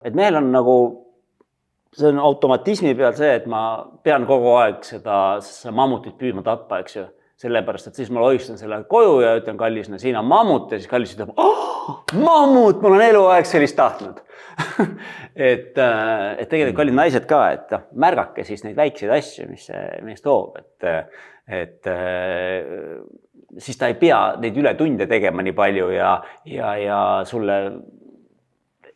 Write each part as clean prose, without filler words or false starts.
et mehel on nagu, see on automatismi peal see, et ma pean kogu aeg seda mammutit püüdma tappa, eks ju. Sellepärast, et siis ma loistan selle koju ja ütlen kallisena, siin on mammut ja siis kallis ütleb, mammut, mul on eluaeg sellist tahtnud. et tegelikult kallid naised ka, et märgake siis neid väikseid asju, mis see mees toob, et siis ta ei pea neid üle tunde tegema nii palju ja sulle,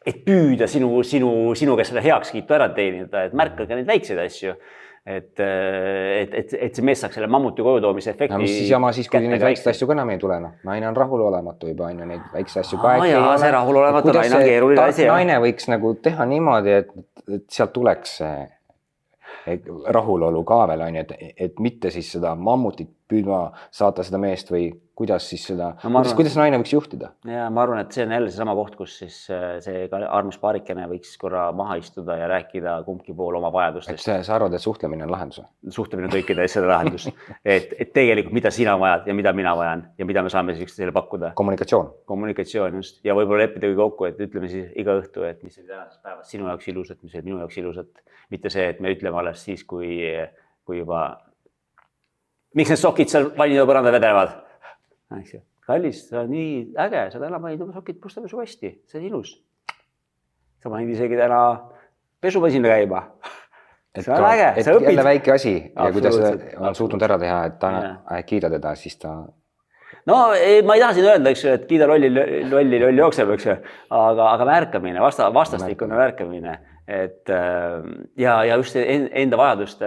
et püüda sinu kes seda heakskiitu ära teenida, et märkage neid väikseid asju. Et see mees saaks selle mammuti koju toomise efekti. No, mis siis jama siis, kui neid väikseid asju ka enam ei tule. Naine on rahulolematu juba, on ju neid väikse asju ka. See rahulolematu naine on keeruline asi. Naine võiks nagu teha niimoodi, et sealt tuleks rahulolu ka veel, on ju, et mitte siis seda mammutit püüdma saata seda meest või kuidas siis seda, kuidas naine võiks juhtida? Ja ma arvan, et see on jälle see sama koht, kus siis see armas paarikene võiks korra maha istuda ja rääkida kumbki pool oma vajadustest. Et sa arvad, et suhtlemine on lahendus? Suhtlemine on kõikide asjade lahendus. Et tegelikult mida sina vajad ja mida mina vajan ja mida me saame üksteisele pakkuda. Kommunikatsioon just. Ja võib-olla leppida kokku, et ütleme siis iga õhtu, et mis oli tänases päevas sinu jaoks ilusat, mis oli minu jaoks ilusat. Mitte see, et me ütleme alles siis, kui juba miks need sokid seal vannitöö põranda vedelevad? Kallis, see on nii äge, sa täna panid oma sokid pustapesu hästi, see on ilus. Sa panid isegi täna pesumasina käima. See on äge, sa õpid. Jälle väike asi ja kuidas on suutnud ära teha, et ta kiida teda, siis ta... No ma ei taha siin öelda, et kiida lolli jookseb, aga märkamine, vastastikune märkamine. Ja just enda vajaduste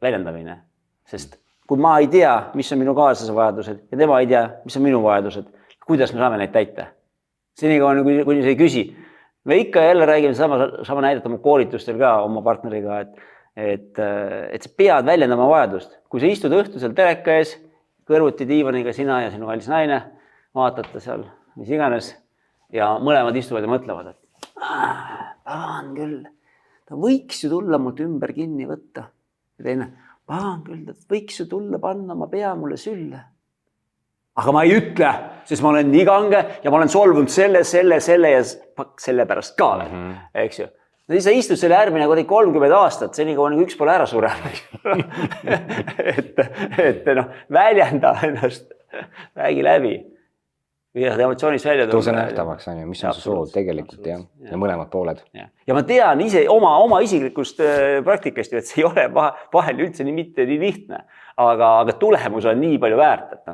väljendamine, sest kui ma ei tea, mis on minu kaaslase vajadused ja tema ei tea, mis on minu vajadused, kuidas me saame neid täita. Senikaua, kui sa ei küsi. Me ikka jälle räägime sama näidet oma koolitustel ka oma partneriga, et sa pead väljendama vajadust. Kui sa istud õhtusel teleka ees, kõrvuti diivaniga sina ja sinu kallis naine, vaatate seal, mis iganes, ja mõlemad istuvad ja mõtlevad, et pagan küll, ta võiks ju tulla mult ümber kinni võtta. Ja teine, pagan küll, ta võiks ju tulla panna oma pea mulle sülle. Aga ma ei ütle, sest ma olen nii kange ja ma olen solvunud selle ja selle pärast ka veel, eks ju. Ja siis sa istud selle järgmine 30 aastat, senikaua nagu üks pole ära surema. et väljenda ennast, räägi läbi. Või emotsioonist välja tõuse nähtavaks, mis on su soov tegelikult ja mõlemad pooled. Ja ma tean ise oma isiklikust praktikast, et see ei ole vahel üldse mitte nii lihtne, aga tulemus on nii palju väärt, et